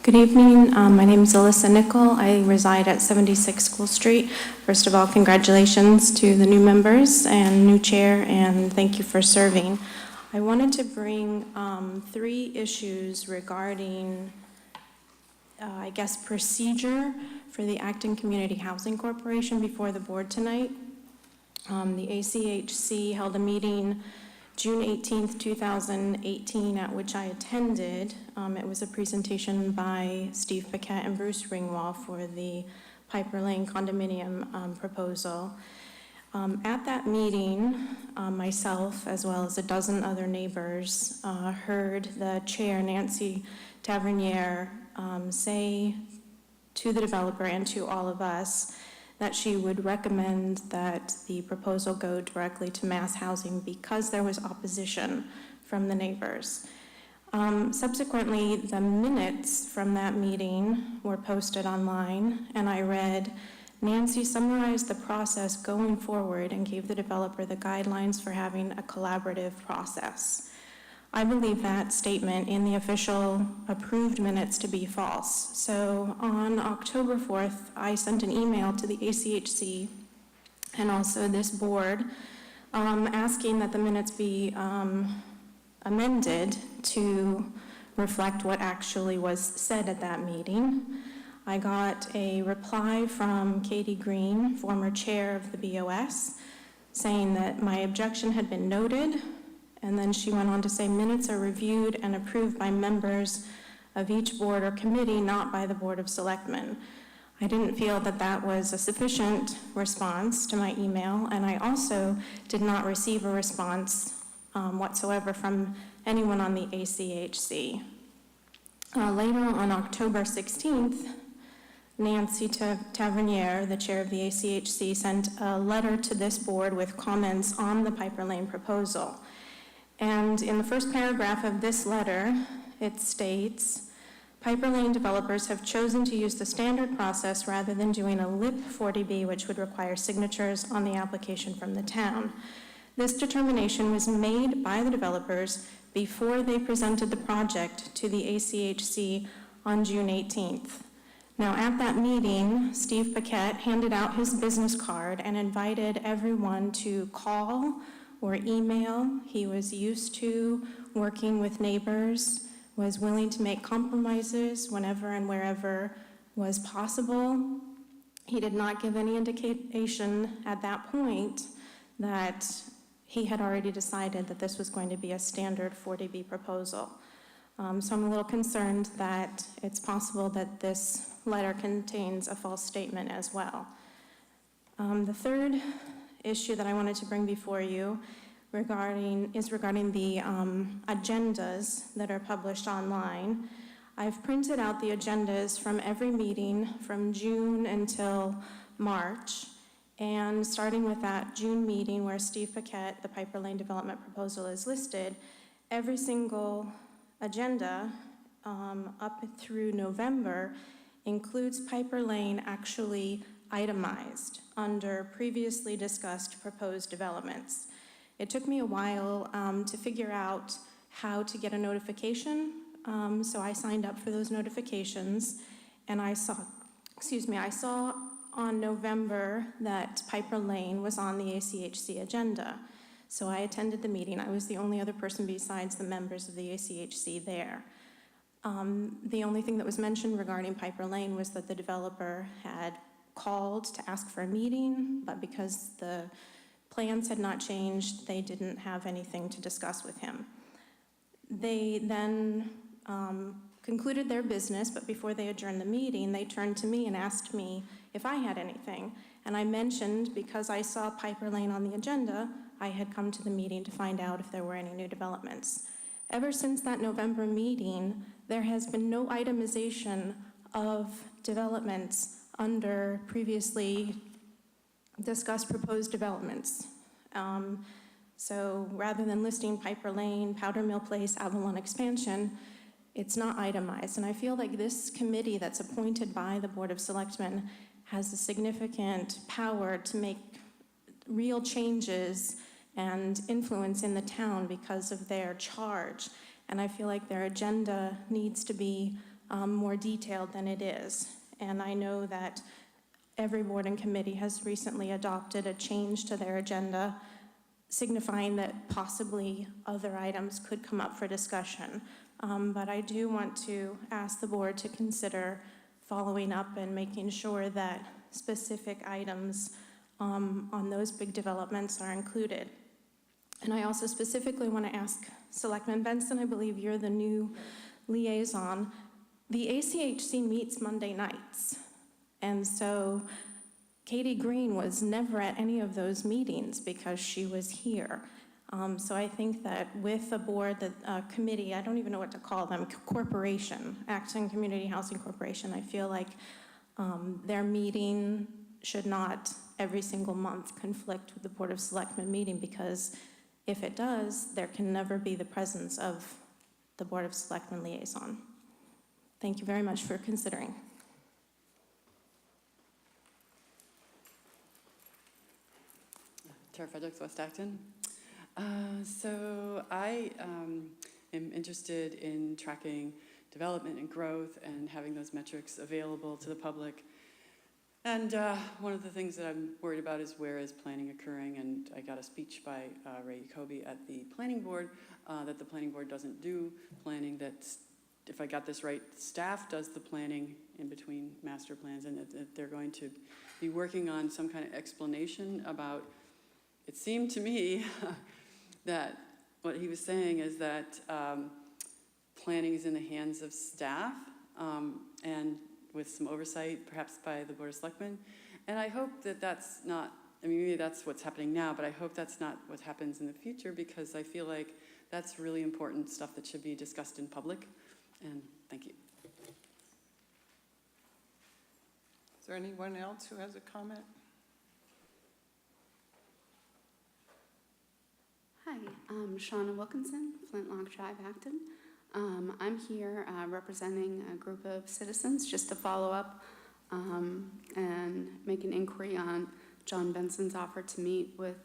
Good evening. My name is Alyssa Nickel. I reside at 76 School Street. First of all, congratulations to the new members and new chair, and thank you for serving. I wanted to bring three issues regarding, I guess, procedure for the Acton Community Housing Corporation before the board tonight. The ACHC held a meeting June 18th, 2018, at which I attended. It was a presentation by Steve Paquette and Bruce Ringwald for the Piper Lane condominium proposal. At that meeting, myself, as well as a dozen other neighbors, heard the chair, Nancy Tavernier, say to the developer and to all of us that she would recommend that the proposal go directly to mass housing because there was opposition from the neighbors. Subsequently, the minutes from that meeting were posted online, and I read, Nancy summarized the process going forward and gave the developer the guidelines for having a collaborative process. I believe that statement in the official approved minutes to be false. So on October 4th, I sent an email to the ACHC and also this board asking that the minutes be amended to reflect what actually was said at that meeting. I got a reply from Katie Green, former chair of the BOS, saying that my objection had been noted. And then she went on to say minutes are reviewed and approved by members of each board or committee, not by the Board of Selectmen. I didn't feel that that was a sufficient response to my email, and I also did not receive a response whatsoever from anyone on the ACHC. Later on October 16th, Nancy Tavernier, the chair of the ACHC, sent a letter to this board with comments on the Piper Lane proposal. And in the first paragraph of this letter, it states, Piper Lane developers have chosen to use the standard process rather than doing a LIP 40B, which would require signatures on the application from the town. This determination was made by the developers before they presented the project to the ACHC on June 18th. Now, at that meeting, Steve Paquette handed out his business card and invited everyone to call or email. He was used to working with neighbors, was willing to make compromises whenever and wherever was possible. He did not give any indication at that point that he had already decided that this was going to be a standard 40B proposal. So I'm a little concerned that it's possible that this letter contains a false statement as well. The third issue that I wanted to bring before you regarding the agendas that are published online. I've printed out the agendas from every meeting from June until March, and starting with that June meeting where Steve Paquette, the Piper Lane development proposal, is listed, every single agenda up through November includes Piper Lane actually itemized under previously discussed proposed developments. It took me a while to figure out how to get a notification, so I signed up for those notifications, and I saw on November that Piper Lane was on the ACHC agenda. So I attended the meeting. I was the only other person besides the members of the ACHC there. The only thing that was mentioned regarding Piper Lane was that the developer had called to ask for a meeting, but because the plans had not changed, they didn't have anything to discuss with him. They then concluded their business, but before they adjourned the meeting, they turned to me and asked me if I had anything. And I mentioned, because I saw Piper Lane on the agenda, I had come to the meeting to find out if there were any new developments. Ever since that November meeting, there has been no itemization of developments under previously discussed proposed developments. So rather than listing Piper Lane, Powder Mill Place, Avalon Expansion, it's not itemized. And I feel like this committee that's appointed by the Board of Selectmen has a significant power to make real changes and influence in the town because of their charge. And I feel like their agenda needs to be more detailed than it is. And I know that every board and committee has recently adopted a change to their agenda, signifying that possibly other items could come up for discussion. But I do want to ask the board to consider following up and making sure that specific items on those big developments are included. And I also specifically want to ask Selectman Benson, I believe you're the new liaison. The ACHC meets Monday nights. And so Katie Green was never at any of those meetings because she was here. So I think that with the board, the committee, I don't even know what to call them, corporation, Acton Community Housing Corporation, I feel like their meeting should not every single month conflict with the Board of Selectmen meeting, because if it does, there can never be the presence of the Board of Selectmen liaison. Thank you very much for considering. Chair Fredericks, West Acton. So I am interested in tracking development and growth and having those metrics available to the public. And one of the things that I'm worried about is where is planning occurring, and I got a speech by Ray Kobe at the planning board that the planning board doesn't do planning, that if I got this right, staff does the planning in between master plans, and that they're going to be working on some kind of explanation about, it seemed to me that what he was saying is that planning is in the hands of staff and with some oversight perhaps by the Board of Selectmen. And I hope that that's not, I mean, maybe that's what's happening now, but I hope that's not what happens in the future, because I feel like that's really important stuff that should be discussed in public. And thank you. Is there anyone else who has a comment? Hi, I'm Shauna Wilkinson, Flintlock Drive, Acton. I'm here representing a group of citizens just to follow up and make an inquiry on John Benson's offer to meet with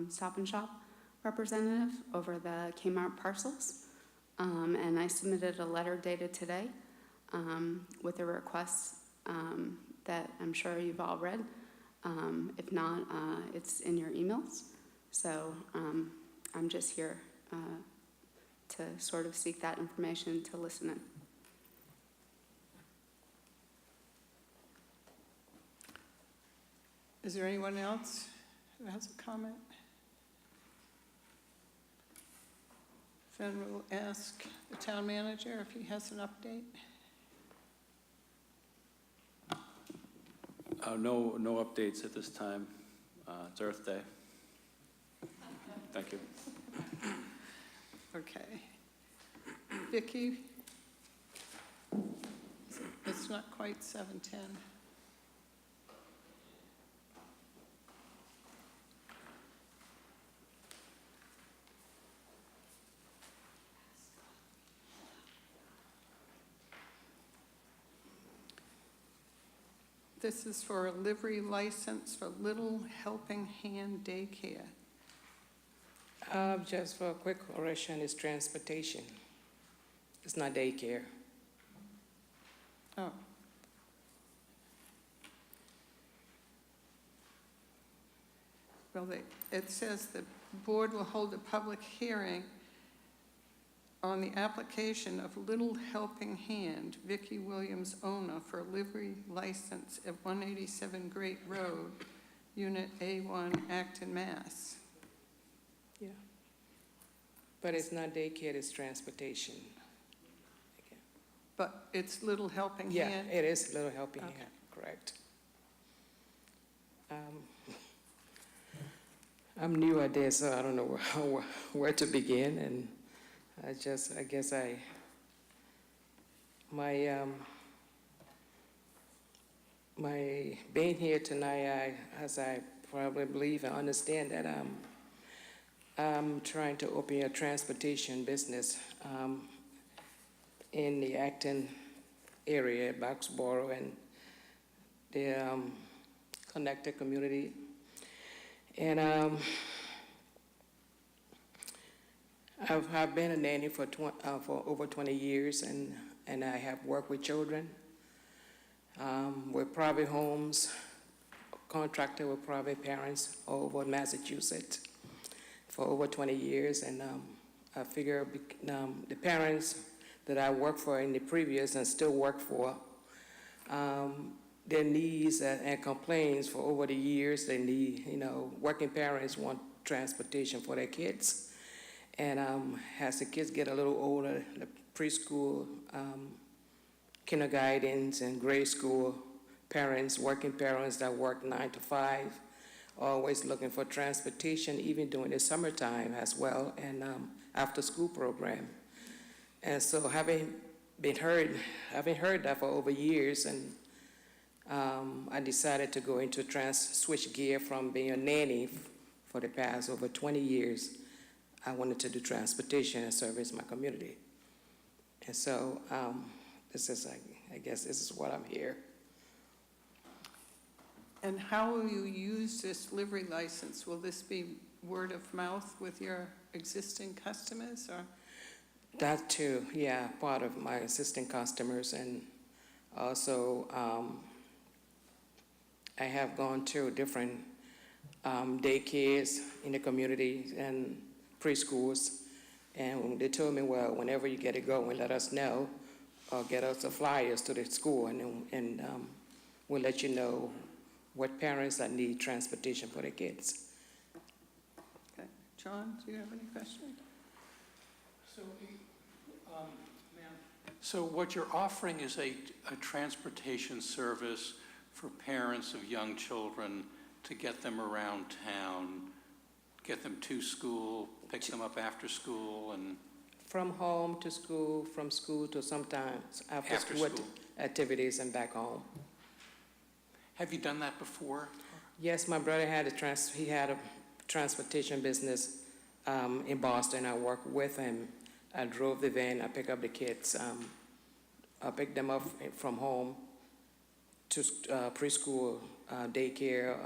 Stop and Shop representative over the Kmart parcels. And I submitted a letter dated today with a request that I'm sure you've all read. If not, it's in your emails. So I'm just here to sort of seek that information, to listen in. Is there anyone else who has a comment? Then we'll ask the town manager if he has an update. No updates at this time. It's Earth Day. Thank you. Okay. Vicki? It's not quite 7:10. This is for a livery license for Little Helping Hand Daycare. Just for a quick correction, it's transportation. It's not daycare. Oh. Well, it says the board will hold a public hearing on the application of Little Helping Hand, Vicki Williams, owner, for a livery license at 187 Great Road, Unit A1, Acton, Mass. Yeah. But it's not daycare, it's transportation. Okay. But it's Little Helping Yeah, Hand? it is Little Helping Okay. Hand, correct. I'm new at this, so I don't know where to begin, and my being here tonight, as I probably believe and understand that I'm trying to open a transportation business in the Acton area, Boxborough, and the connected community. And I've been a nanny for over 20 years, and and I have worked with children, with private homes, contracted with private parents all over Massachusetts for over 20 years, and I figure the parents that I worked for in the previous and still work for, their needs and complaints for over the years. They need, working parents want transportation for their kids. And as the kids get a little older, the preschool, kindergartens and grade school parents, working parents that work 9 to 5, always looking for transportation, even during the summertime as well, and after school program. And so having heard that for over years, and I decided to go into switch gear from being a nanny for the past over 20 years. I wanted to do transportation and service my community. And so this is, I guess this is what I'm here. And how will you use this livery license? Will this be word of mouth with your existing customers, or? That too, yeah, part of my existing customers, and also I have gone to different daycares in the community and preschools, and they told me, well, whenever you get it going, let us know, or get us the flyers to the school, and we'll let you know what parents that need transportation for their kids. Okay. John, do you have any questions? So, ma'am, so what you're offering is a transportation service for parents of young children to get them around town, get them to school, pick them up after school, and From home to school, from school to sometimes after school activities and back home. have you done that before? Yes, my brother had a transportation business in Boston. I worked with him. I drove the van. I picked up the kids. I picked them up from home to preschool, daycare,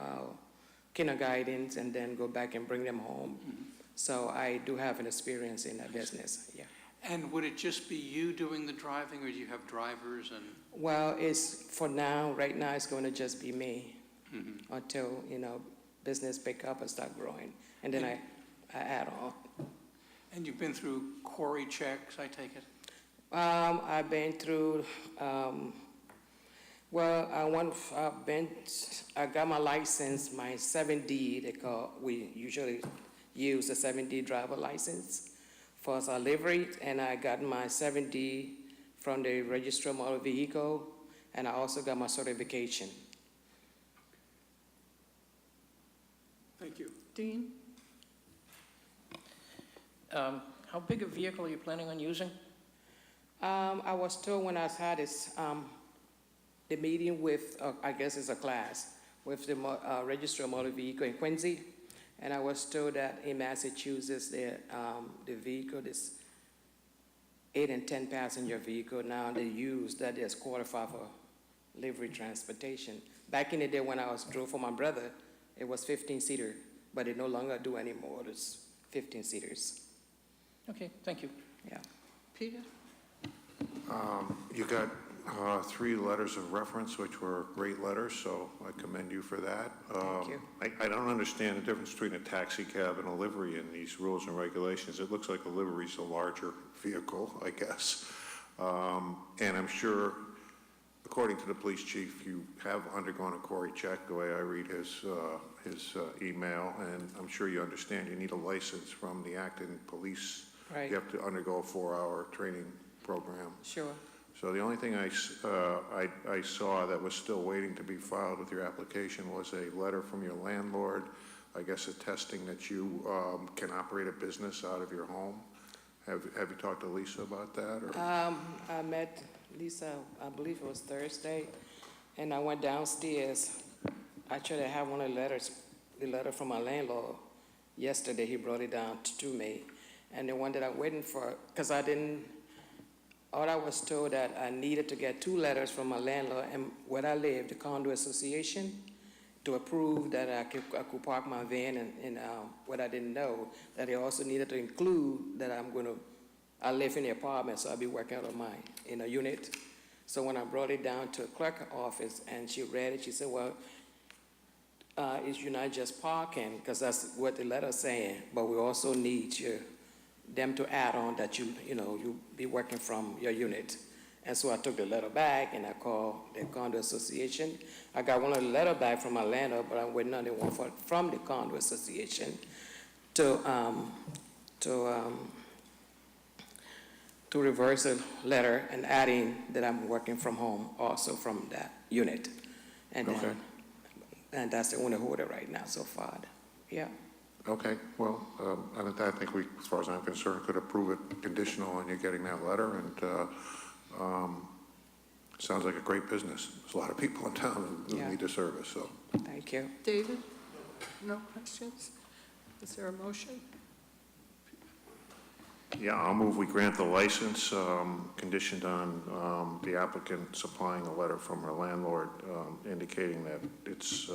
kindergartens, and then go back and bring them home. Mm-hmm. So I do have an experience in that business. Yeah. And would it just be you doing the driving, or do you have drivers? And Well, it's for now. Right now, it's going to just be me mm-hmm. until business pick up and start growing, and then I add on. And you've been through query checks, I take it? I've been through. I got my license, my 7D. We usually use a 7D driver license for our livery, and I got my 7D from the Registrar of Motor Vehicle, and I also got my certification. Thank you. Dean? How big a vehicle are you planning on using? I was told when I had this, the meeting with, I guess it's a class, with the Registrar of Motor Vehicle in Quincy, and I was told that in Massachusetts, the vehicle is 8 and 10 passenger vehicle. Now they use that is qualified for livery transportation. Back in the day when I drove for my brother, it was 15-seater, but they no longer do anymore. It's 15-seaters. Okay, thank you. Yeah. Peter? You got 3 letters of reference, which were great letters, so I commend you for that. Thank you. I don't understand the difference between a taxi cab and a livery in these rules and regulations. It looks like a livery is a larger vehicle, I guess. And I'm sure, according to the police chief, you have undergone a query check, the way I read his email, and I'm sure you understand you need a license from the Acton police. Right. You have to undergo a 4-hour training program. Sure. So the only thing I saw that was still waiting to be filed with your application was a letter from your landlord, I guess attesting that you can operate a business out of your home. Have you talked to Lisa about that? Or? I met Lisa, I believe it was Thursday, and I went downstairs. Actually, I have one of the letter from my landlord. Yesterday, he brought it down to me. And the one that I'm waiting for, because all I was told that I needed to get 2 letters from my landlord and where I live, the condo association, to approve that I could park my van, and what I didn't know, that they also needed to include that I'm going to I live in the apartment, so I'll be working out of my, in a unit. So when I brought it down to the clerk office and she read it, she said, well, you're not just parking, because that's what the letter's saying, but we also need them to add on that you'll be working from your unit. And so I took the letter back and I called the condo association. I got one of the letter back from my landlord, but I'm waiting on the one from the condo association to reverse the letter and adding that I'm working from home also from that unit. And then, Okay. and that's the only order right now so far. Yeah. Okay, well, I think we, as far as I'm concerned, could approve it conditional on you getting that letter, and sounds like a great business. There's a lot of people in town who Yeah. need the service, so. Thank you. David? No questions? Is there a motion? Yeah, I'll move we grant the license, conditioned on the applicant supplying a letter from her landlord indicating that it's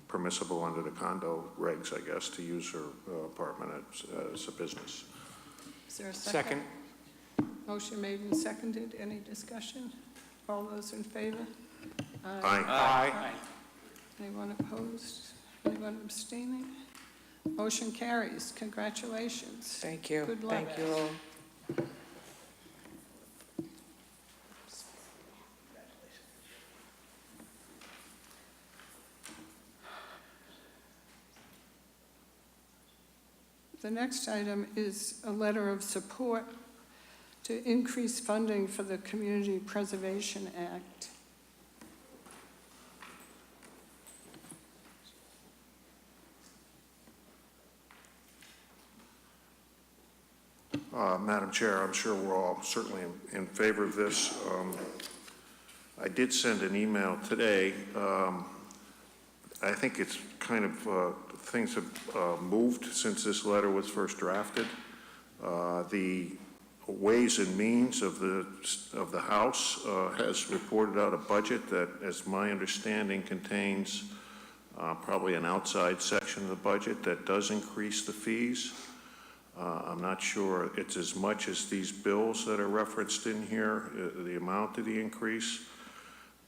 permissible under the condo regs, I guess, to use her apartment as a business. Is there a second? Motion made and seconded. Any discussion? All those in favor? Aye. Anyone opposed? Anyone abstaining? Motion carries. Congratulations. Thank you. Good luck. Thank you all. The next item is a letter of support to increase funding for the Community Preservation Act. Madam Chair, I'm sure we're all certainly in favor of this. I did send an email today. I think it's kind of, things have moved since this letter was first drafted. The Ways and Means of the House has reported out a budget that, as my understanding, contains probably an outside section of the budget that does increase the fees. I'm not sure it's as much as these bills that are referenced in here, the amount of the increase.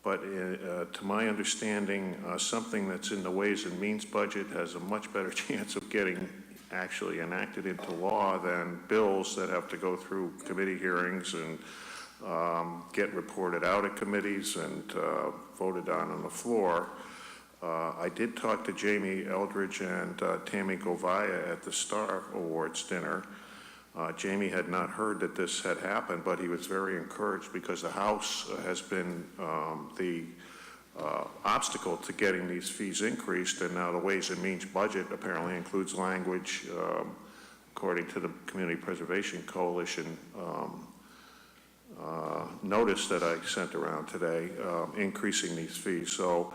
But to my understanding, something that's in the Ways and Means budget has a much better chance of getting actually enacted into law than bills that have to go through committee hearings and get reported out at committees and voted on the floor. I did talk to Jamie Eldridge and Tammy Govaya at the Star Awards dinner. Jamie had not heard that this had happened, but he was very encouraged because the House has been the obstacle to getting these fees increased, and now the Ways and Means budget apparently includes language, according to the Community Preservation Coalition notice that I sent around today, increasing these fees. So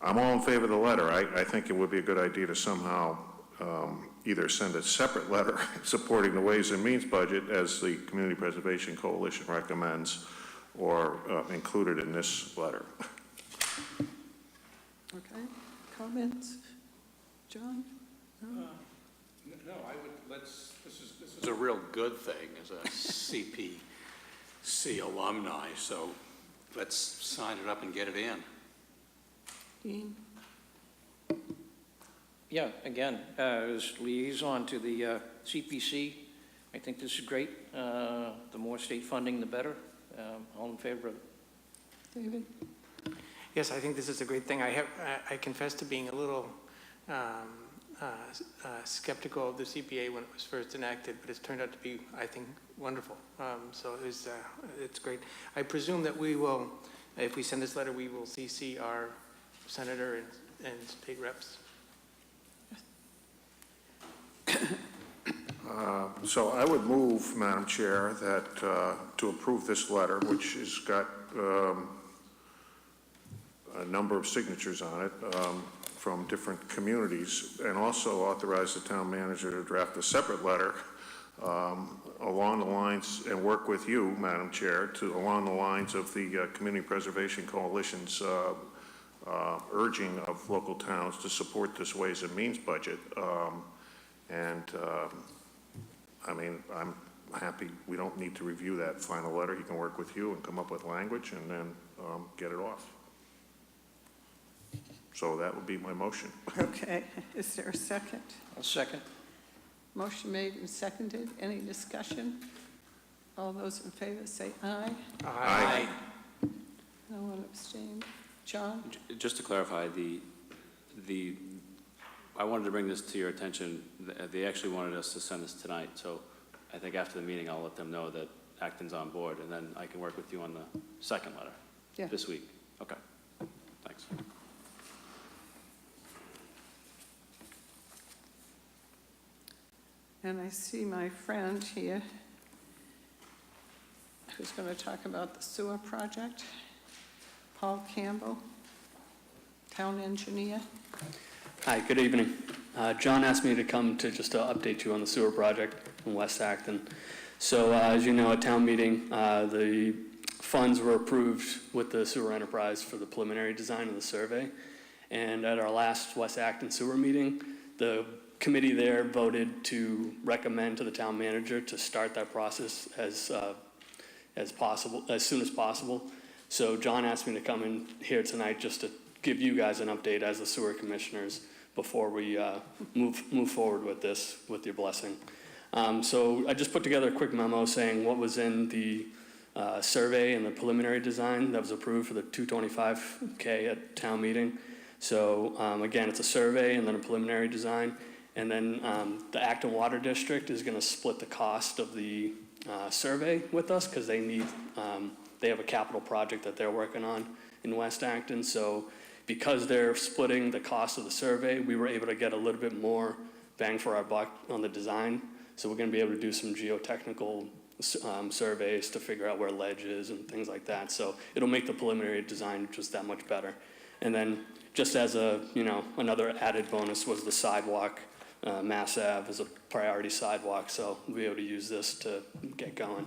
I'm all in favor of the letter. I think it would be a good idea to somehow either send a separate letter supporting the Ways and Means budget as the Community Preservation Coalition recommends, or include it in this letter. Okay, comments? John? No? No, I would, this is a real good thing as a CPC alumni, so let's sign it up and get it in. Dean? Yeah, again, as liaison to the CPC, I think this is great. The more state funding, the better. All in favor of it. David? Yes, I think this is a great thing. I confess to being a little skeptical of the CPA when it was first enacted, but it's turned out to be, I think, wonderful. So it's great. I presume that we will, if we send this letter, we will CC our senator and state reps. So I would move, Madam Chair, that to approve this letter, which has got a number of signatures on it from different communities, and also authorize the town manager to draft a separate letter along the lines, and work with you, Madam Chair, along the lines of the Community Preservation Coalition's urging of local towns to support this Ways and Means budget. I mean, I'm happy, we don't need to review that final letter. He can work with you and come up with language and then get it off. So that would be my motion. Okay, is there a second? I'll second. Motion made and seconded. Any discussion? All those in favor say aye. Aye. No one abstained. John? Just to clarify, I wanted to bring this to your attention. They actually wanted us to send this tonight, so I think after the meeting, I'll let them know that Acton's on board, and then I can work with you on the second letter Yeah. this week. Okay, thanks. And I see my friend here who's going to talk about the sewer project. Paul Campbell, town engineer. Hi, good evening. John asked me to come to just to update you on the sewer project in West Acton. So as you know, at town meeting, the funds were approved with the sewer enterprise for the preliminary design of the survey. And at our last West Acton sewer meeting, the committee there voted to recommend to the town manager to start that process as soon as possible. So John asked me to come in here tonight just to give you guys an update as the sewer commissioners before we move forward with this, with your blessing. So I just put together a quick memo saying what was in the survey and the preliminary design that was approved for the $225K at town meeting. So again, it's a survey and then a preliminary design. And then the Acton Water District is gonna split the cost of the survey with us because they have a capital project that they're working on in West Acton. So because they're splitting the cost of the survey, we were able to get a little bit more bang for our buck on the design. So we're gonna be able to do some geotechnical surveys to figure out where ledge is and things like that. So it'll make the preliminary design just that much better. And then just as a, another added bonus was the sidewalk. Mass Ave is a priority sidewalk, so we'll be able to use this to get going.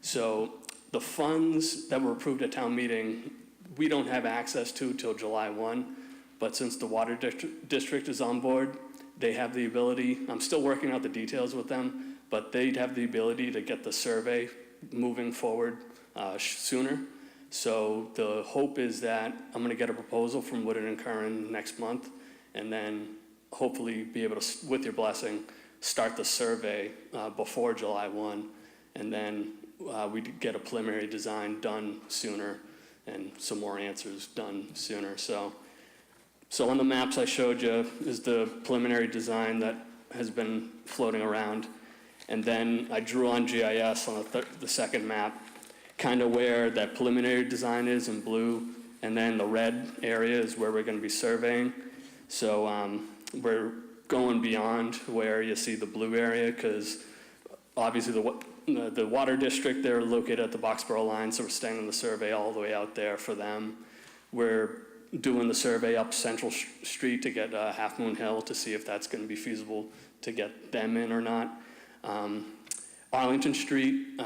So the funds that were approved at town meeting, we don't have access to till July 1, but since the water district is on board, they have the ability, I'm still working out the details with them, but they'd have the ability to get the survey moving forward sooner. So the hope is that I'm gonna get a proposal from Woodard & Curran next month, and then hopefully be able to, with your blessing, start the survey before July 1, and then we'd get a preliminary design done sooner and some more answers done sooner. So on the maps I showed you is the preliminary design that has been floating around. And then I drew on GIS on the second map, kind of where that preliminary design is in blue, and then the red area is where we're gonna be surveying. So we're going beyond where you see the blue area, because obviously the water district, they're located at the Boxborough line, so we're staying on the survey all the way out there for them. We're doing the survey up Central Street to get Half Moon Hill to see if that's going to be feasible to get them in or not. Arlington Street,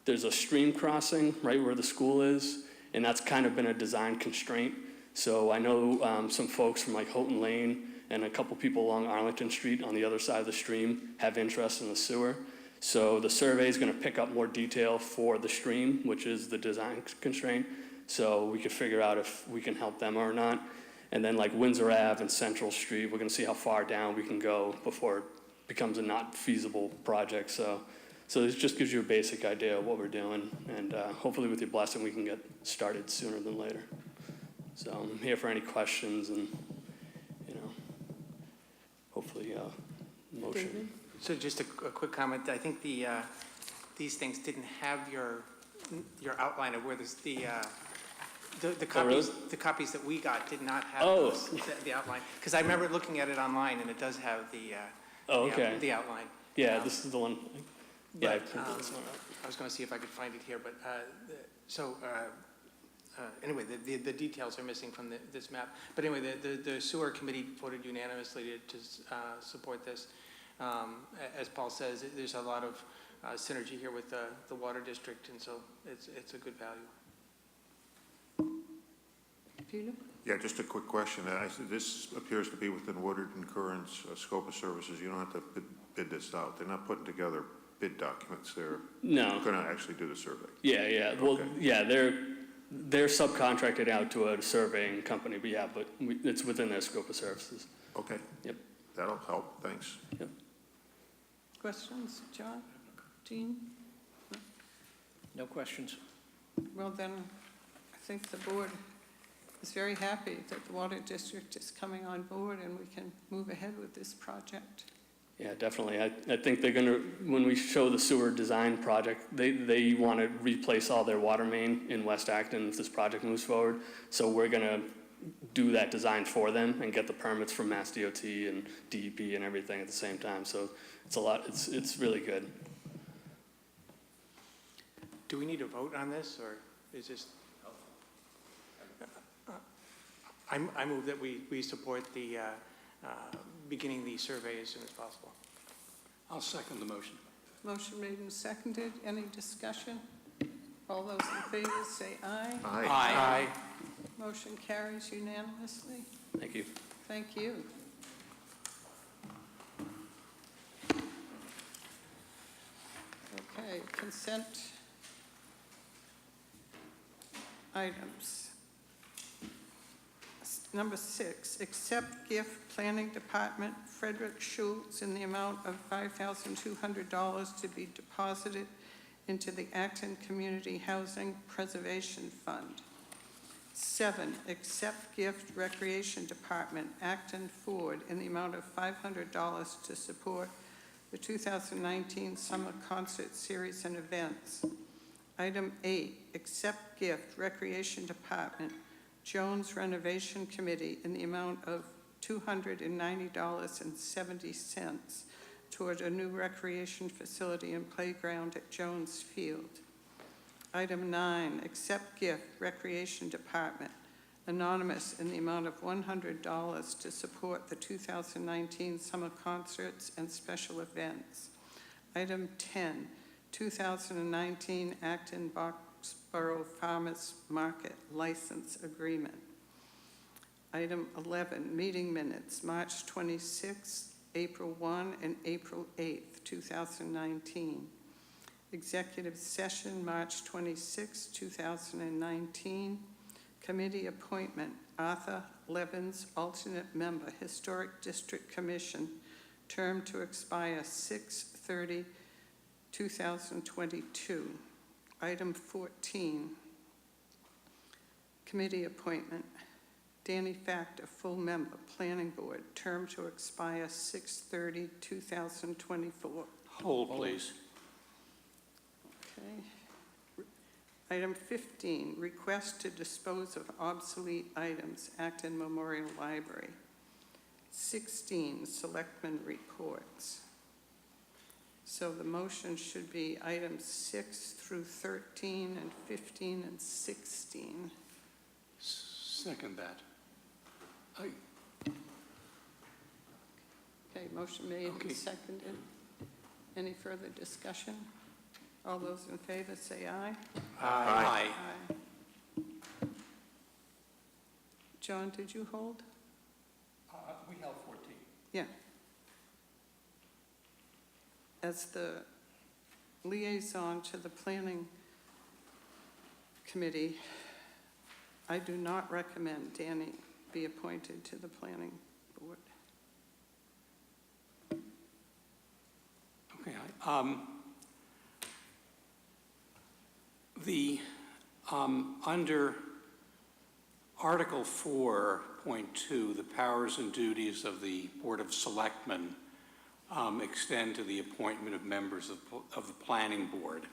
there's a stream crossing right where the school is, and that's kind of been a design constraint. So I know some folks from like Houghton Lane and a couple people along Arlington Street on the other side of the stream have interest in the sewer. So the survey is going to pick up more detail for the stream, which is the design constraint. So we could figure out if we can help them or not. And then like Windsor Ave and Central Street, we're going to see how far down we can go before it becomes a not feasible project. So this just gives you a basic idea of what we're doing. And hopefully with your blessing, we can get started sooner than later. So I'm here for any questions and, hopefully motion. David? So just a quick comment. I think these things didn't have your outline of where the copies, really? the copies that we got did not have the outline. Because I remember looking at it online and it does have the outline. Yeah, this is the one. Yeah, I printed this one out. I was going to see if I could find it here, but anyway, the details are missing from this map. But anyway, the sewer committee voted unanimously to support this. As Paul says, there's a lot of synergy here with the water district, and so it's a good value. Peter? Yeah, just a quick question. This appears to be within Woodard & Curran's scope of services. You don't have to bid this out. They're not putting together bid documents. They're No. going to actually do the survey. Yeah. Well, Okay. yeah, they're subcontracted out to a surveying company, but yeah, it's within their scope of services. Okay. Yep. That'll help. Thanks. Questions, John? Jean? No questions. Well, then, I think the board is very happy that the Water District is coming on board and we can move ahead with this project. Yeah, definitely. I think they're gonna, when we show the sewer design project, they want to replace all their water main in West Acton if this project moves forward. So we're gonna do that design for them and get the permits from Mass DOT and DEP and everything at the same time. So it's a lot, it's really good. Do we need to vote on this, or is this? I move that we support the beginning the survey as soon as possible. I'll second the motion. Motion made and seconded. Any discussion? All those in favor say aye. Aye. Motion carries unanimously. Thank you. Thank you. Okay, consent items. Number 6, accept gift Planning Department Frederick Schultz in the amount of $5,200 to be deposited into the Acton Community Housing Preservation Fund. 7, accept gift Recreation Department Acton Ford in the amount of $500 to support the 2019 Summer Concert Series and events. Item 8, accept gift Recreation Department Jones Renovation Committee in the amount of $290.70 toward a new recreation facility and playground at Jones Field. Item 9, accept gift Recreation Department Anonymous in the amount of $100 to support the 2019 summer concerts and special events. Item 10, 2019 Acton Boxborough Farmers Market License Agreement. Item 11, meeting minutes, March 26th, April 1, and April 8th, 2019. Executive session, March 26, 2019. Committee appointment, Arthur Levins, alternate member, Historic District Commission, term to expire 6/30/2022. Item 14, committee appointment, Danny Factor, full member, Planning Board, term to expire 6/30/2024. Hold, please. Okay. Item 15, request to dispose of obsolete items, Acton Memorial Library. 16, Selectmen reports. So the motion should be items 6 through 13 and 15 and 16. Second that. Okay, motion made Okay. and seconded. Any further discussion? All those in favor say aye. Aye. Aye. John, did you hold? We held 14. Yeah. As the liaison to the Planning Committee, I do not recommend Danny be appointed to the Planning Board. Okay. Under Article 4.2, the powers and duties of the Board of Selectmen extend to the appointment of members of the Planning Board.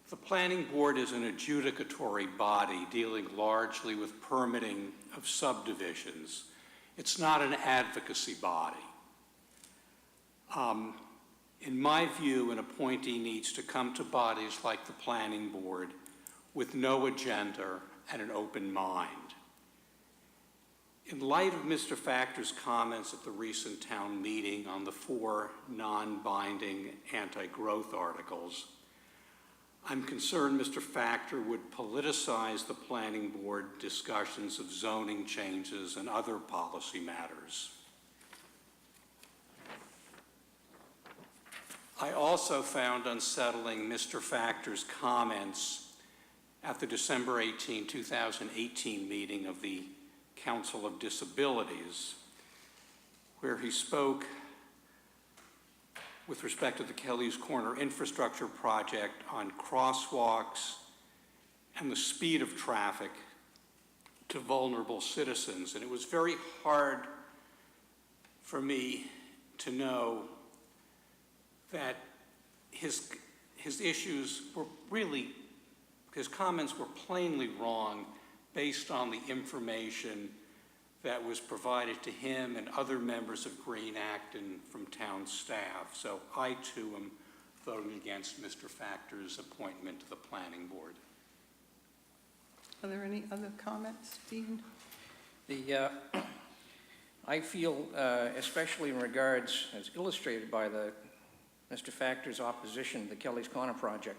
The Planning Board is an adjudicatory body dealing largely with permitting of subdivisions. It's not an advocacy body. In my view, an appointee needs to come to bodies like the Planning Board with no agenda and an open mind. In light of Mr. Factor's comments at the recent town meeting on the 4 non-binding anti-growth articles, I'm concerned Mr. Factor would politicize the Planning Board discussions of zoning changes and other policy matters. I also found unsettling Mr. Factor's comments at the December 18, 2018 meeting of the Council of Disabilities, where he spoke with respect to the Kelly's Corner infrastructure project on crosswalks and the speed of traffic to vulnerable citizens. And it was very hard for me to know that his issues were really, his comments were plainly wrong based on the information that was provided to him and other members of Green Acton from town staff. So I too am voting against Mr. Factor's appointment to the planning board. Are there any other comments, Dean? I feel, especially in regards, as illustrated by Mr. Factor's opposition to the Kelly's Corner project,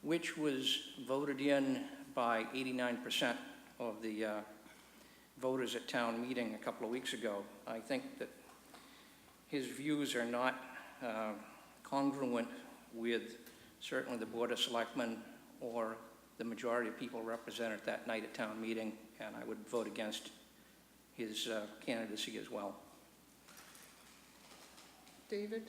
which was voted in by 89% of the voters at town meeting a couple of weeks ago. I think that his views are not congruent with certainly the Board of Selectmen or the majority of people represented that night at town meeting, and I would vote against his candidacy as well. David?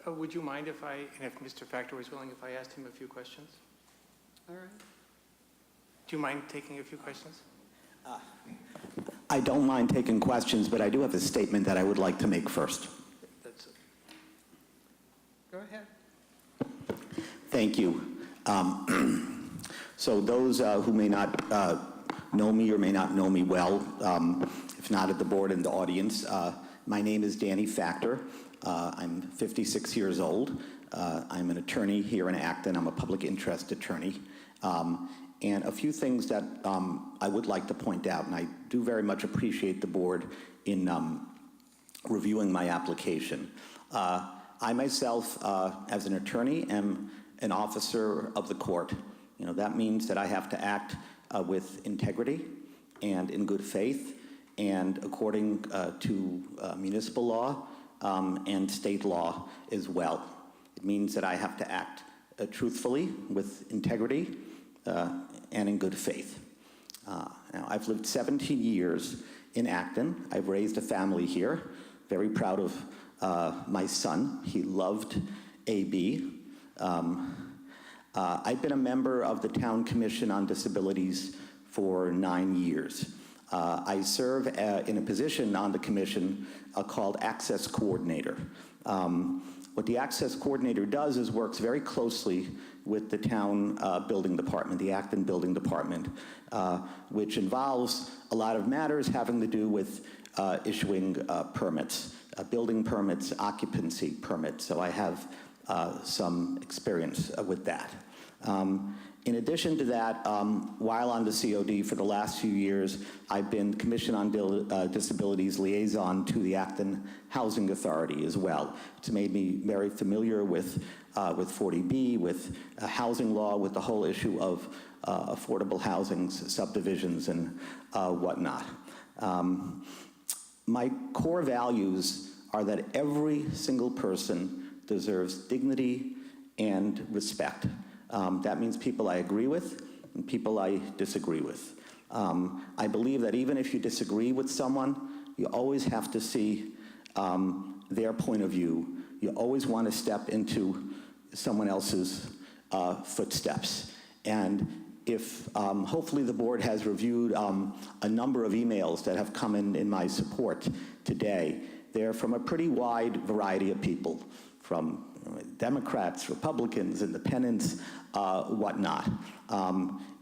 Would you mind if Mr. Factor was willing, if I asked him a few questions? All right. Do you mind taking a few questions? I don't mind taking questions, but I do have a statement that I would like to make first. That's it. Go ahead. Thank you. So those who may not know me or may not know me well, if not at the board and the audience, my name is Danny Factor. I'm 56 years old. I'm an attorney here in Acton. I'm a public interest attorney. And a few things that I would like to point out, and I do very much appreciate the board in reviewing my application. I myself, as an attorney, am an officer of the court. You know, that means that I have to act with integrity and in good faith and according to municipal law and state law as well. It means that I have to act truthfully with integrity and in good faith. Now, I've lived 17 years in Acton. I've raised a family here. Very proud of my son. He loved AB. I've been a member of the Town Commission on Disabilities for 9 years. I serve in a position on the commission called Access Coordinator. What the Access Coordinator does is works very closely with the town building department, the Acton Building Department, which involves a lot of matters having to do with issuing permits, building permits, occupancy permits. So I have some experience with that. In addition to that, while on the COD for the last few years, I've been Commission on Disabilities Liaison to the Acton Housing Authority as well. It's made me very familiar with 40B, with housing law, with the whole issue of affordable housing, subdivisions, and whatnot. My core values are that every single person deserves dignity and respect. That means people I agree with and people I disagree with. I believe that even if you disagree with someone, you always have to see their point of view. You always want to step into someone else's footsteps. And if hopefully the board has reviewed a number of emails that have come in my support today, they're from a pretty wide variety of people, from Democrats, Republicans, independents, whatnot.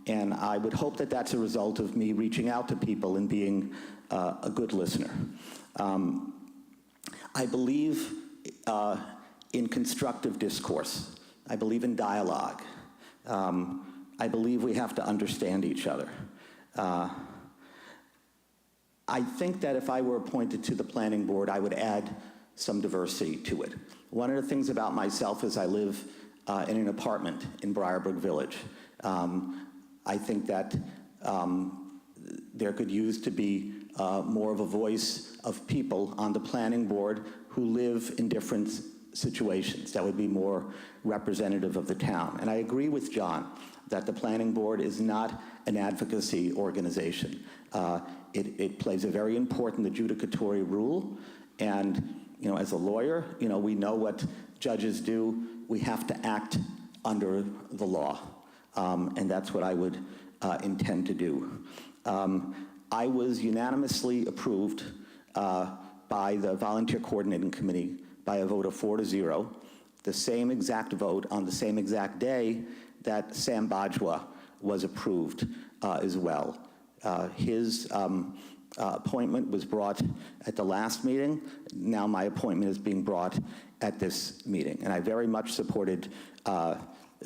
And I would hope that that's a result of me reaching out to people and being a good listener. I believe in constructive discourse. I believe in dialogue. I believe we have to understand each other. I think that if I were appointed to the planning board, I would add some diversity to it. One of the things about myself is I live in an apartment in Briarbrook Village. I think that there could use to be more of a voice of people on the planning board who live in different situations that would be more representative of the town. And I agree with John that the planning board is not an advocacy organization. It plays a very important adjudicatory role, and as a lawyer, we know what judges do. We have to act under the law, and that's what I would intend to do. I was unanimously approved by the Volunteer Coordinating Committee by a vote of 4-0, the same exact vote on the same exact day that Sam Bajwa was approved as well. His appointment was brought at the last meeting. Now my appointment is being brought at this meeting. And I very much supported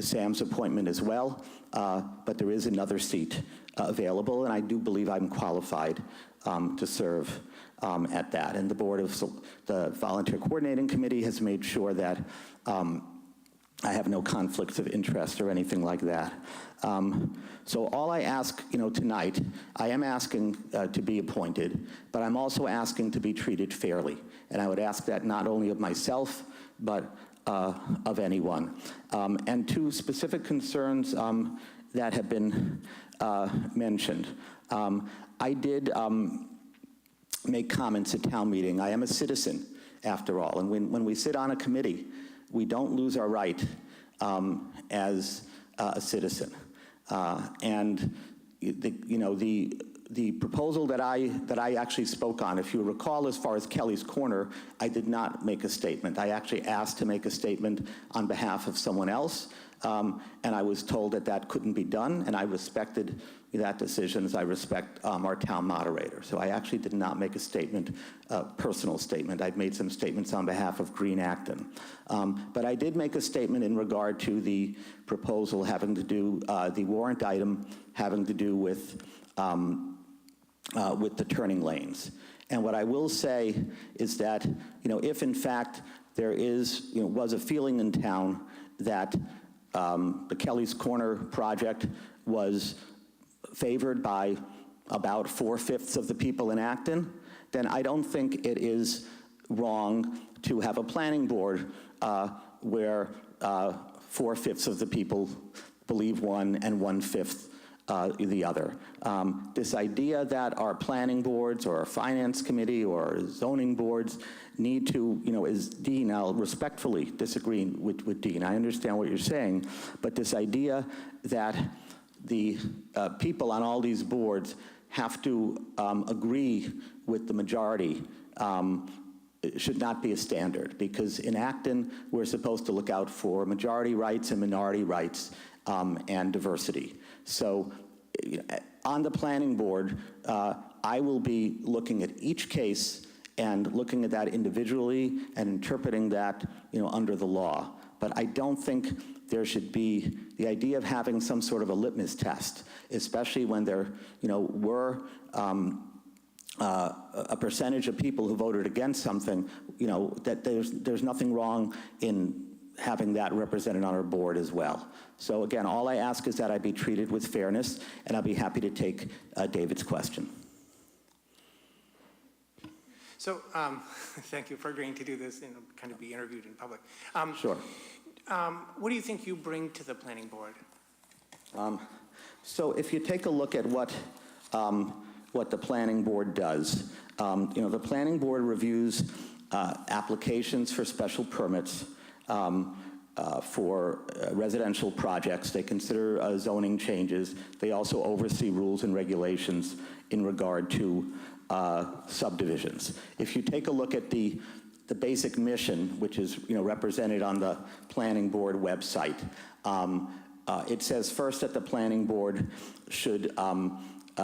Sam's appointment as well, but there is another seat available, and I do believe I'm qualified to serve at that. And the Volunteer Coordinating Committee has made sure that I have no conflicts of interest or anything like that. So all I ask, tonight, I am asking to be appointed, but I'm also asking to be treated fairly. And I would ask that not only of myself, but of anyone. And two specific concerns that have been mentioned. I did make comments at town meeting. I am a citizen, after all, and when we sit on a committee, we don't lose our right as a citizen. And the proposal that I actually spoke on, if you recall, as far as Kelly's Corner, I did not make a statement. I actually asked to make a statement on behalf of someone else, and I was told that that couldn't be done, and I respected that decision as I respect our town moderator. So I actually did not make a statement, a personal statement. I've made some statements on behalf of Green Acton. But I did make a statement in regard to the proposal having to do, the warrant item having to do with the turning lanes. And what I will say is that, if in fact there was a feeling in town that the Kelly's Corner project was favored by about 4/5 of the people in Acton, then I don't think it is wrong to have a planning board where 4/5 of the people believe one and 1/5 the other. This idea that our planning boards or our finance committee or zoning boards need to, as Dean, I'll respectfully disagree with Dean. I understand what you're saying, but this idea that the people on all these boards have to agree with the majority it should not be a standard, because in Acton, we're supposed to look out for majority rights and minority rights and diversity. So on the planning board, I will be looking at each case and looking at that individually and interpreting that, under the law. But I don't think there should be the idea of having some sort of a litmus test, especially when there, were a percentage of people who voted against something, that there's nothing wrong in having that represented on our board as well. So again, all I ask is that I be treated with fairness, and I'll be happy to take David's question. So, thank you for agreeing to do this and kind of be interviewed in public. Sure. What do you think you bring to the planning board? So if you take a look at what the planning board does, the planning board reviews applications for special permits for residential projects. They consider zoning changes. They also oversee rules and regulations in regard to subdivisions. If you take a look at the basic mission, which is represented on the planning board website, it says first that the planning board should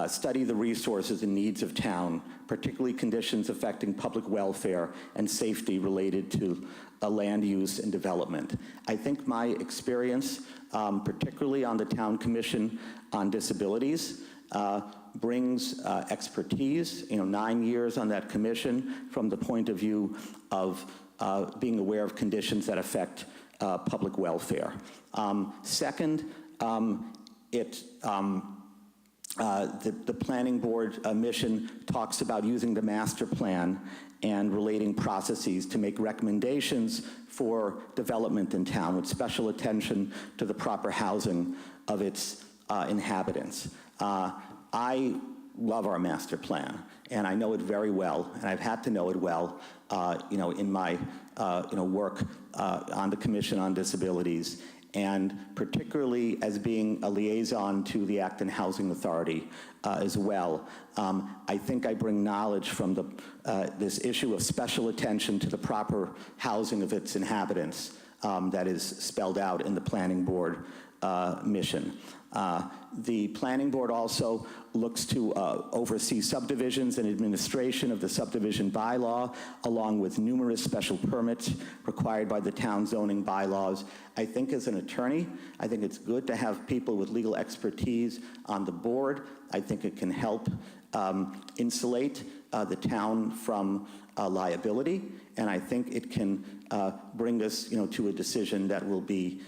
study the resources and needs of town, particularly conditions affecting public welfare and safety related to land use and development. I think my experience, particularly on the Town Commission on Disabilities, brings expertise, 9 years on that commission from the point of view of being aware of conditions that affect public welfare. Second, the planning board mission talks about using the master plan and relating processes to make recommendations for development in town with special attention to the proper housing of its inhabitants. I love our master plan, and I know it very well, and I've had to know it well, in my work on the Commission on Disabilities, and particularly as being a liaison to the Acton Housing Authority as well. I think I bring knowledge from this issue of special attention to the proper housing of its inhabitants that is spelled out in the Planning Board mission. The Planning Board also looks to oversee subdivisions and administration of the subdivision bylaw, along with numerous special permits required by the town zoning bylaws. I think as an attorney, I think it's good to have people with legal expertise on the board. I think it can help insulate the town from liability, and I think it can bring us, to a decision that will be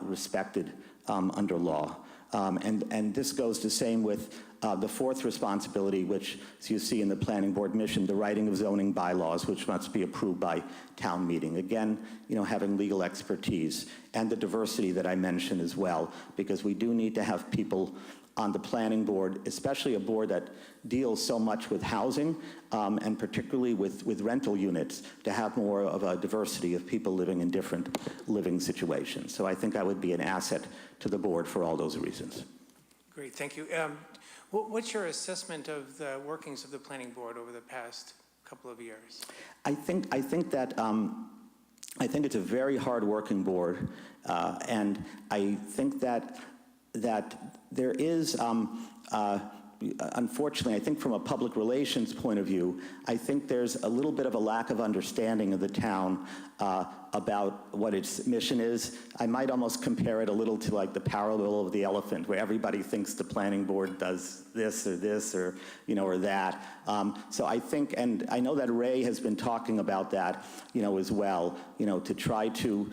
respected under law. And this goes the same with the fourth responsibility, which, as you see in the Planning Board mission, the writing of zoning bylaws, which must be approved by town meeting. Again, having legal expertise, and the diversity that I mentioned as well, because we do need to have people on the Planning Board, especially a board that deals so much with housing, and particularly with rental units, to have more of a diversity of people living in different living situations. So I think I would be an asset to the board for all those reasons. Great, thank you. What's your assessment of the workings of the Planning Board over the past couple of years? I think that it's a very hard-working board, and I think that there is, unfortunately, I think from a public relations point of view, I think there's a little bit of a lack of understanding of the town about what its mission is. I might almost compare it a little to like the parable of the elephant, where everybody thinks the Planning Board does this, or or that. So I think, and I know that Ray has been talking about that, as well, to try to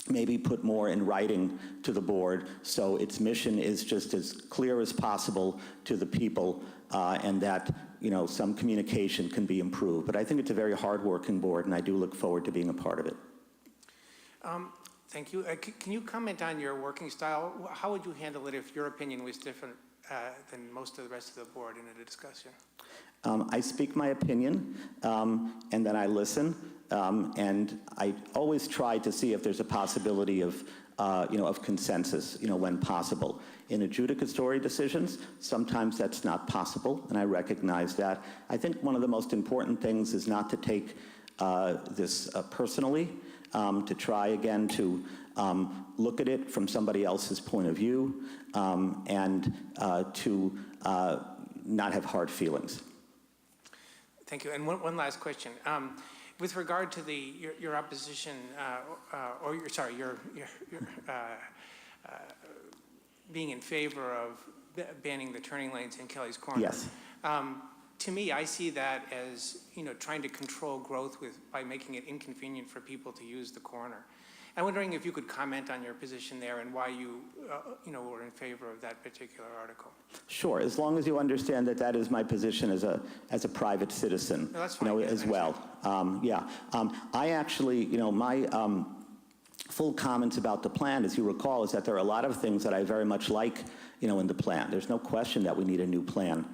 maybe put more in writing to the board so its mission is just as clear as possible to the people, and that some communication can be improved. But I think it's a very hard-working board, and I do look forward to being a part of it. Thank you. Can you comment on your working style? How would you handle it if your opinion was different than most of the rest of the board in a discussion? I speak my opinion, and then I listen, and I always try to see if there's a possibility of consensus, when possible. In adjudicatory decisions, sometimes that's not possible, and I recognize that. I think one of the most important things is not to take this personally, to try again to look at it from somebody else's point of view, and to not have hard feelings. Thank you. And one last question. With regard to your opposition, or your being in favor of banning the turning lanes in Kelly's Corner. Yes. To me, I see that as trying to control growth by making it inconvenient for people to use the corner. I'm wondering if you could comment on your position there and why you were in favor of that particular article. Sure, as long as you understand that that is my position as a private citizen, no, that's fine. As well. I actually, my full comments about the plan, as you recall, is that there are a lot of things that I very much like, in the plan. There's no question that we need a new plan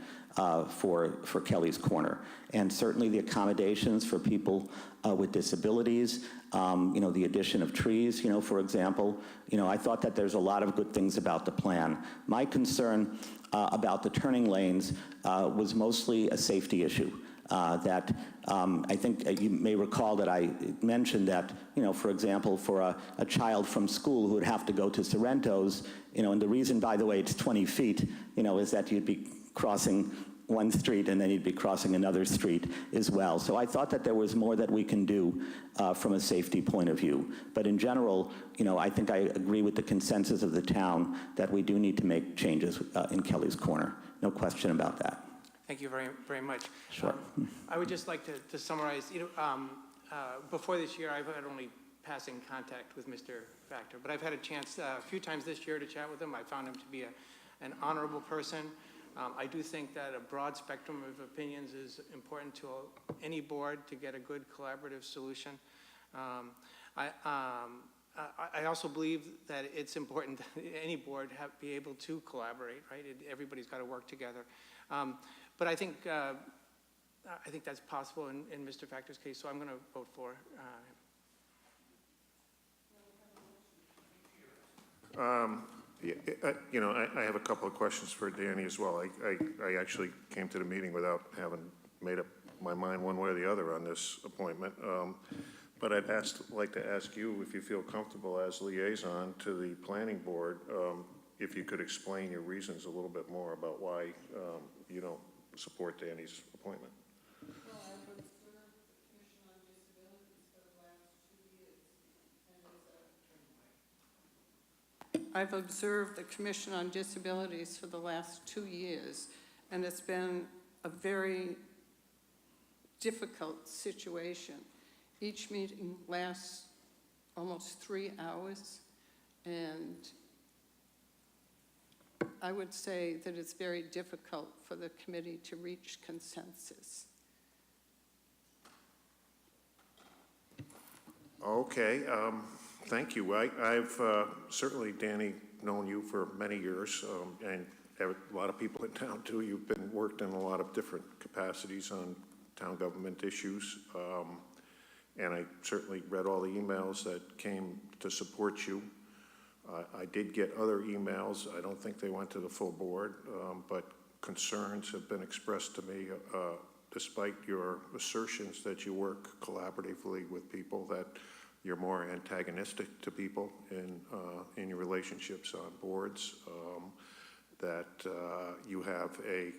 for Kelly's Corner, and certainly the accommodations for people with disabilities, the addition of trees, for example. I thought that there's a lot of good things about the plan. My concern about the turning lanes was mostly a safety issue. That I think you may recall that I mentioned that, for example, for a child from school who would have to go to Sorrento's, and the reason, by the way, it's 20 feet, is that you'd be crossing one street and then you'd be crossing another street as well. So I thought that there was more that we can do from a safety point of view. But in general, I think I agree with the consensus of the town that we do need to make changes in Kelly's Corner. No question about that. Thank you very, very much. Sure. I would just like to summarize, before this year, I've had only passing contact with Mr. Factor, but I've had a chance a few times this year to chat with him. I found him to be an honorable person. I do think that a broad spectrum of opinions is important to any board to get a good collaborative solution. I also believe that it's important that any board be able to collaborate, right? Everybody's got to work together. But I think that's possible in Mr. Factor's case, so I'm going to vote for him. You know, I have a couple of questions for Danny as well. I actually came to the meeting without having made up my mind one way or the other on this appointment. But I'd like to ask you if you feel comfortable as liaison to the planning board, if you could explain your reasons a little bit more about why you don't support Danny's appointment. I've observed the Commission on Disabilities for the last 2 years, and it's been a very difficult situation. Each meeting lasts almost 3 hours, and I would say that it's very difficult for the committee to reach consensus. Okay, thank you. I've certainly, Danny, known you for many years, and a lot of people in town too. You've worked in a lot of different capacities on town government issues, and I certainly read all the emails that came to support you. I did get other emails. I don't think they went to the full board, but concerns have been expressed to me, despite your assertions that you work collaboratively with people, that you're more antagonistic to people in your relationships on boards, that you have a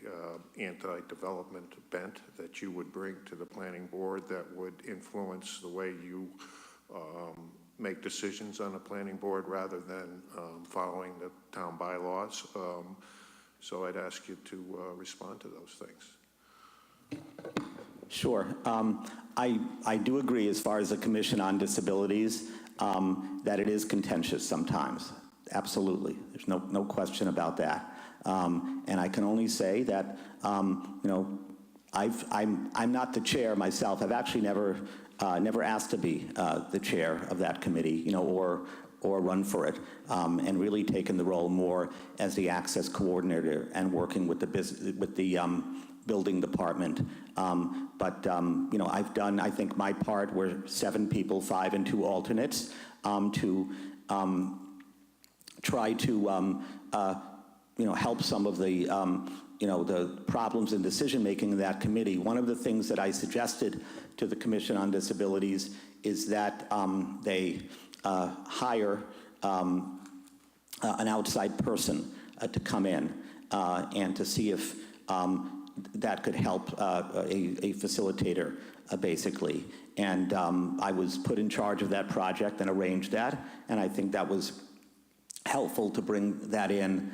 anti-development bent that you would bring to the planning board that would influence the way you make decisions on the planning board rather than following the town bylaws. So I'd ask you to respond to those things. Sure. I do agree as far as the Commission on Disabilities that it is contentious sometimes. Absolutely. There's no question about that. And I can only say that, you know, I'm not the chair myself. I've actually never asked to be the chair of that committee, you know, or run for it, and really taken the role more as the access coordinator and working with the building department. But you know, I've done, I think my part, we're 7 people, 5 and 2 alternates, to try to you know, help some of the you know, the problems in decision-making in that committee. One of the things that I suggested to the Commission on Disabilities is that they hire an outside person to come in and to see if that could help a facilitator, basically. And I was put in charge of that project and arranged that, and I think that was helpful to bring that in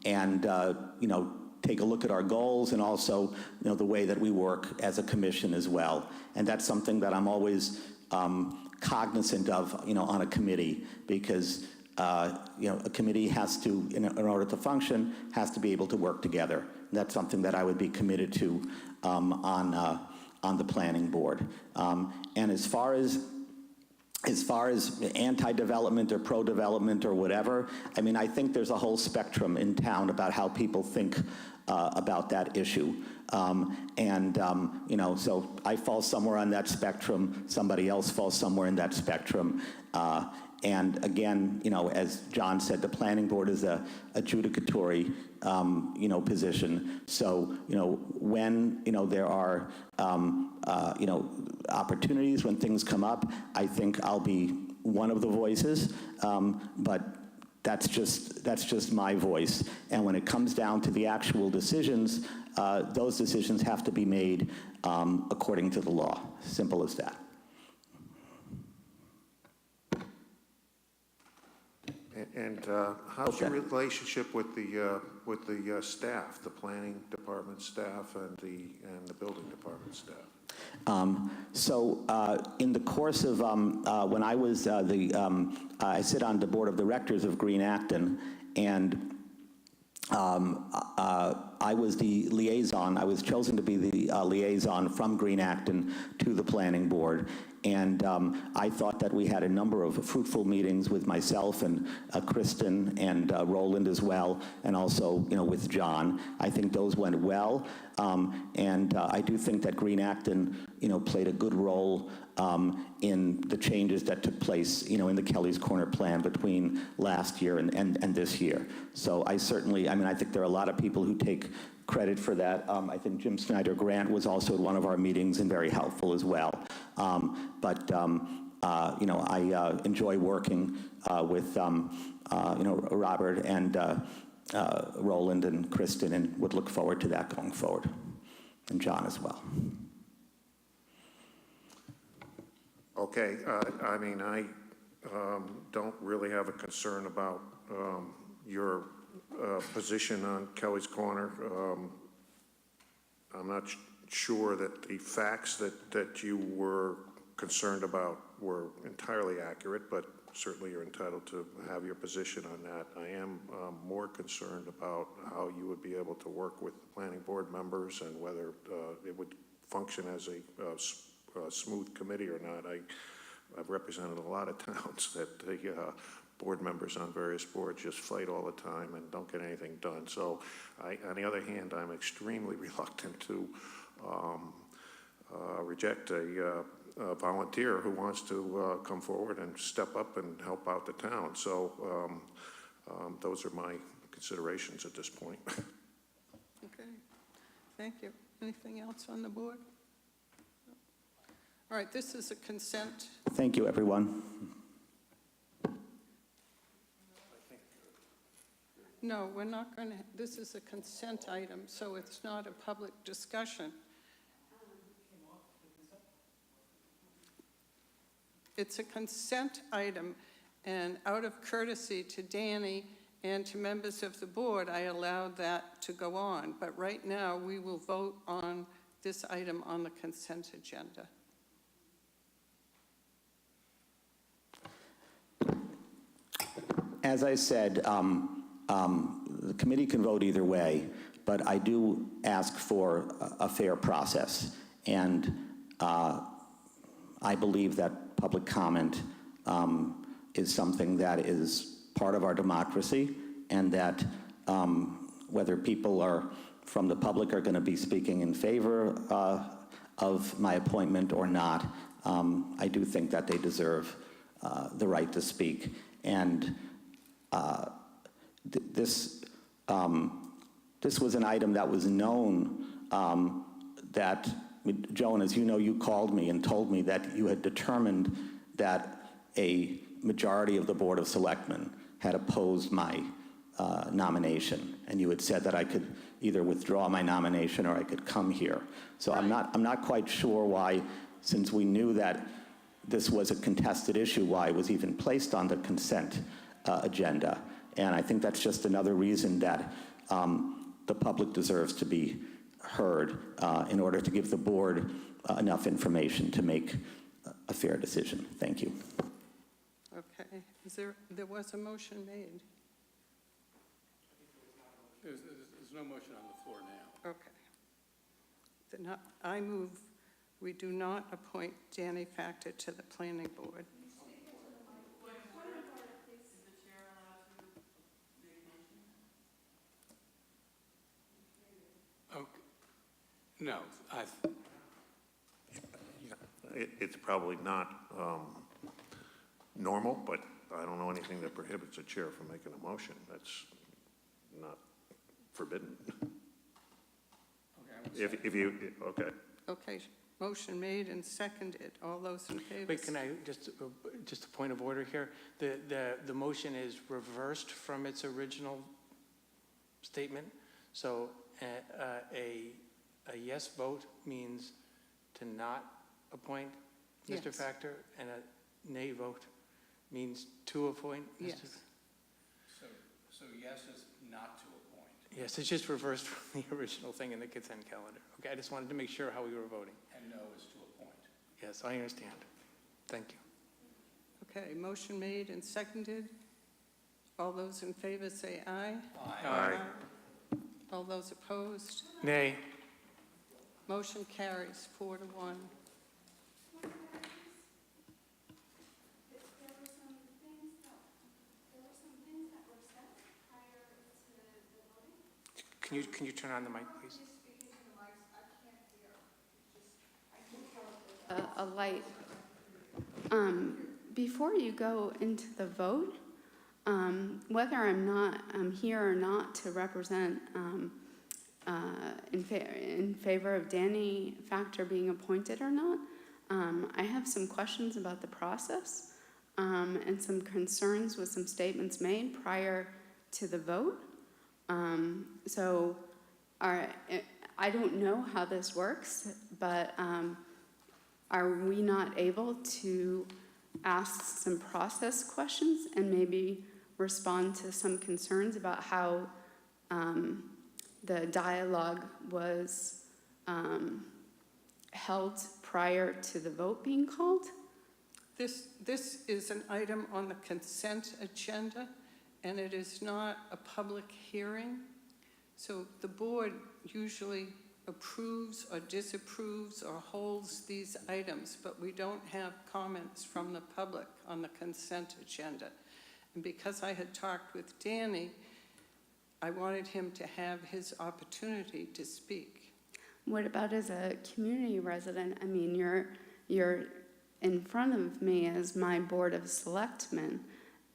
and you know, take a look at our goals and also, you know, the way that we work as a commission as well. And that's something that I'm always cognizant of, you know, on a committee, because you know, a committee has to, in order to function, has to be able to work together. And that's something that I would be committed to on the planning board. And as far as anti-development or pro-development or whatever, I mean, I think there's a whole spectrum in town about how people think about that issue. You know, so I fall somewhere on that spectrum, somebody else falls somewhere in that spectrum. And again, you know, as John said, the planning board is a adjudicatory, you know, position. So, you know, when, you know, there are, you know, opportunities, when things come up, I think I'll be one of the voices, but that's just my voice. And when it comes down to the actual decisions, those decisions have to be made according to the law. Simple as that. And how's your relationship with the staff, the planning department staff and the building department staff? In the course of when I was I sit on the board of directors of Green Acton, and I was the liaison. I was chosen to be the liaison from Green Acton to the planning board. And I thought that we had a number of fruitful meetings with myself and Kristen and Roland as well, and also, with John. I think those went well. And I do think that Green Acton, played a good role in the changes that took place, in the Kelly's Corner plan between last year and this year. So I certainly, I think there are a lot of people who take credit for that. I think Jim Snyder Grant was also at one of our meetings and very helpful as well. I enjoy working with, Robert and Roland and Kristen, and would look forward to that going forward, and John as well. Okay, I don't really have a concern about your position on Kelly's Corner. I'm not sure that the facts that you were concerned about were entirely accurate, but certainly you're entitled to have your position on that. I am more concerned about how you would be able to work with the planning board members and whether it would function as a smooth committee or not. I've represented a lot of towns that the board members on various boards just fight all the time and don't get anything done. So on the other hand, I'm extremely reluctant to reject a volunteer who wants to come forward and step up and help out the town. So those are my considerations at this point. Okay, thank you. Anything else on the board? All right, this is a consent. Thank you, everyone. No, we're not going to, this is a consent item, so it's not a public discussion. It's a consent item, and out of courtesy to Danny and to members of the board, I allowed that to go on. But right now, we will vote on this item on the consent agenda. As I said, the committee can vote either way, but I do ask for a fair process. And I believe that public comment is something that is part of our democracy, and that whether people are from the public are going to be speaking in favor of my appointment or not, I do think that they deserve the right to speak. And this was an item that was known that, Joan, as you know, you called me and told me that you had determined that a majority of the Board of Selectmen had opposed my nomination, and you had said that I could either withdraw my nomination or I could come here. So right. I'm not quite sure why, since we knew that this was a contested issue, why it was even placed on the consent agenda. And I think that's just another reason that the public deserves to be heard in order to give the board enough information to make a fair decision. Thank you. Okay. There was a motion made? There's no motion on the floor now. Okay. Then I move we do not appoint Danny Factor to the planning board. Okay. No, It's probably not normal, but I don't know anything that prohibits a chair from making a motion. That's not forbidden. Okay, if you, okay. Okay, motion made and seconded. All those in favor? Wait, can I just a point of order here? The motion is reversed from its original statement. So a yes vote means to not appoint Mr. Yes. Factor, and a nay vote means to appoint Mr. Yes. So yes is not to appoint. Yes, it's just reversed from the original thing in the consent calendar. Okay, I just wanted to make sure how we were voting. And no is to appoint. Yes, I understand. Thank you. Okay, motion made and seconded. All those in favor say aye. Aye. All those opposed? Nay. Motion carries 4-1. Can you turn on the mic, please? A light. Before you go into the vote, whether I'm here or not to represent in favor of Danny Factor being appointed or not, I have some questions about the process and some concerns with some statements made prior to the vote. I don't know how this works, but are we not able to ask some process questions and maybe respond to some concerns about how the dialogue was held prior to the vote being called? This is an item on the consent agenda, and it is not a public hearing. So the board usually approves or disapproves or holds these items, but we don't have comments from the public on the consent agenda. And because I had talked with Danny, I wanted him to have his opportunity to speak. What about as a community resident? I mean, you're in front of me as my board of selectmen,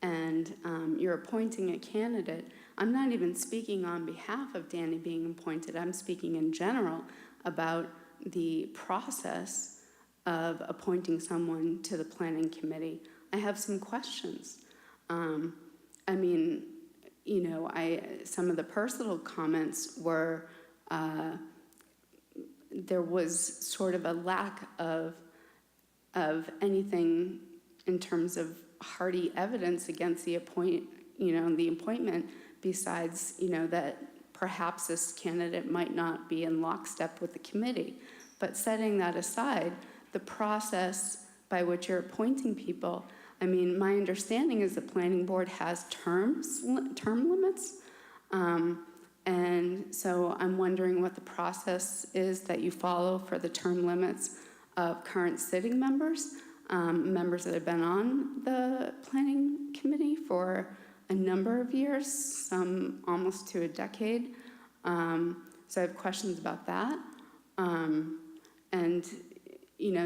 and you're appointing a candidate. I'm not even speaking on behalf of Danny being appointed. I'm speaking in general about the process of appointing someone to the planning committee. I have some questions. I mean, you know, some of the personal comments were there was sort of a lack of anything in terms of hearty evidence against the appointment, besides, that perhaps this candidate might not be in lockstep with the committee. But setting that aside, the process by which you're appointing people, I mean, my understanding is the planning board has term limits. And so I'm wondering what the process is that you follow for the term limits of current sitting members, members that have been on the planning committee for a number of years, some almost to a decade. So I have questions about that. And,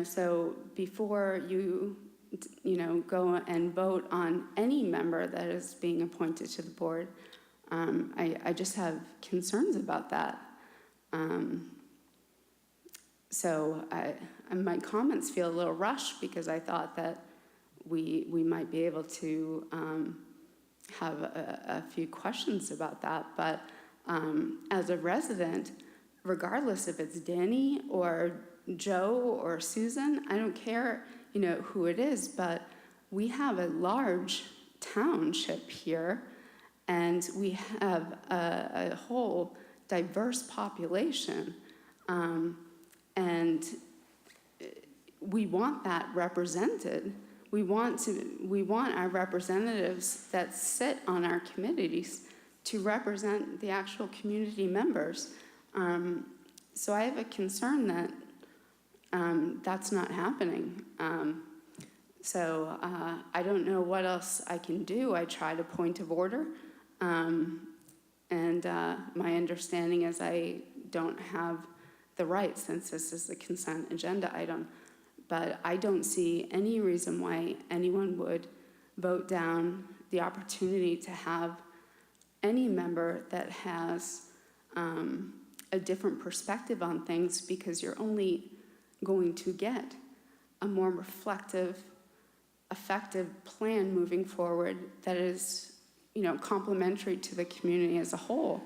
so before you, go and vote on any member that is being appointed to the board, I just have concerns about that. So my comments feel a little rushed because I thought that we might be able to have a few questions about that. But as a resident, regardless if it's Danny or Joe or Susan, I don't care, who it is, but we have a large township here, and we have a whole diverse population, and we want that represented. We want our representatives that sit on our committees to represent the actual community members. So I have a concern that that's not happening. So I don't know what else I can do. I tried a point of order, and my understanding is I don't have the right, since this is a consent agenda item. But I don't see any reason why anyone would vote down the opportunity to have any member that has a different perspective on things, because you're only going to get a more reflective, effective plan moving forward that is, complementary to the community as a whole.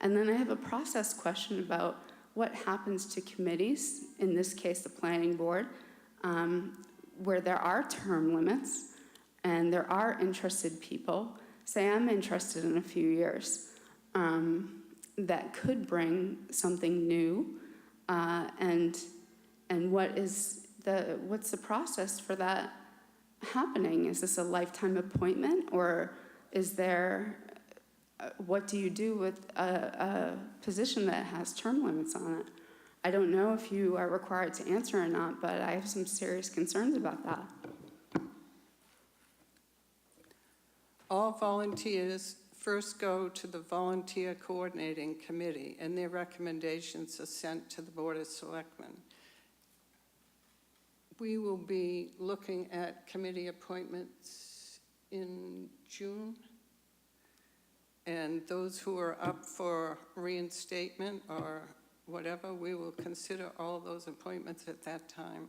And then I have a process question about what happens to committees, in this case the planning board, where there are term limits and there are interested people. Say I'm interested in a few years, that could bring something new, and what's the process for that happening? Is this a lifetime appointment, or is there what do you do with a position that has term limits on it? I don't know if you are required to answer or not, but I have some serious concerns about that. All volunteers first go to the Volunteer Coordinating Committee, and their recommendations are sent to the Board of Selectmen. We will be looking at committee appointments in June, and those who are up for reinstatement or whatever, we will consider all those appointments at that time.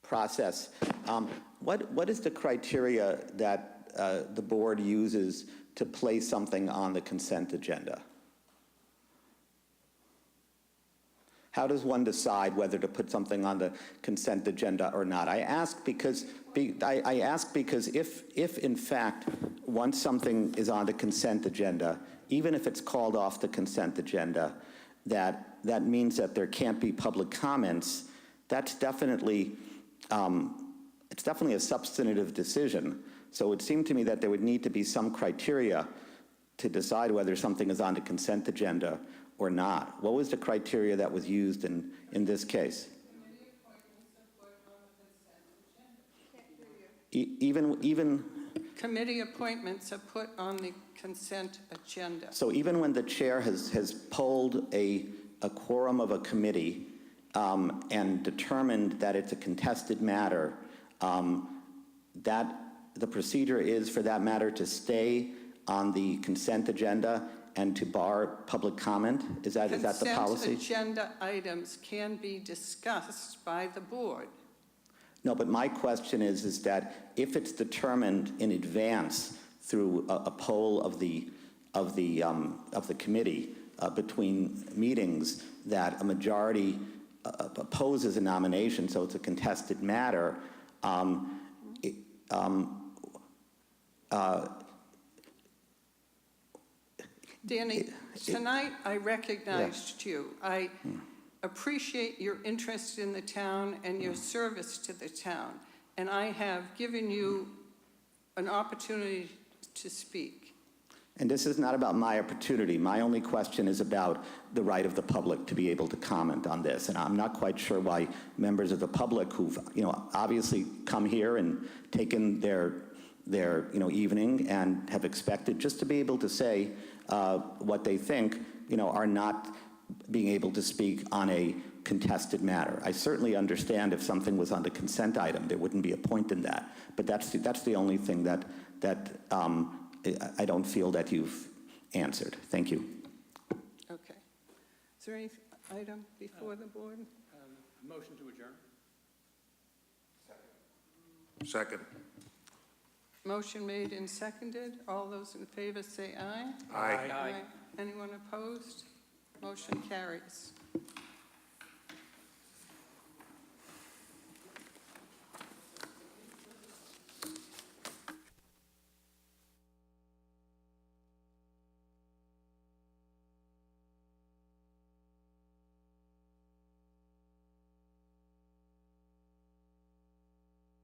Process. What is the criteria that the board uses to place something on the consent agenda? How does one decide whether to put something on the consent agenda or not? I ask because if in fact once something is on the consent agenda, even if it's called off the consent agenda, that means that there can't be public comments. That's definitely it's definitely a substantive decision. So it would seem to me that there would need to be some criteria to decide whether something is on the consent agenda or not. What was the criteria that was used in this case? Even Committee appointments are put on the consent agenda. so even when the chair has polled a quorum of a committee and determined that it's a contested matter, that the procedure is for that matter to stay on the consent agenda and to bar public comment? Is that the policy? Consent agenda items can be discussed by the board. No, but my question is that if it's determined in advance through a poll of the committee between meetings that a majority opposes a nomination, so it's a contested matter, Danny, tonight I recognized you. I appreciate your interest in the town and your service to the town, and I have given you an opportunity to speak. and this is not about my opportunity. My only question is about the right of the public to be able to comment on this, and I'm not quite sure why members of the public who've obviously come here and taken their evening and have expected just to be able to say what they think, are not being able to speak on a contested matter. I certainly understand if something was on the consent item, there wouldn't be a point in that. But that's the only thing that I don't feel that you've answered. Thank you. Okay. Is there any item before the board? Motion to adjourn? Second. Motion made and seconded. All those in favor say aye. Aye. Anyone opposed? Motion carries.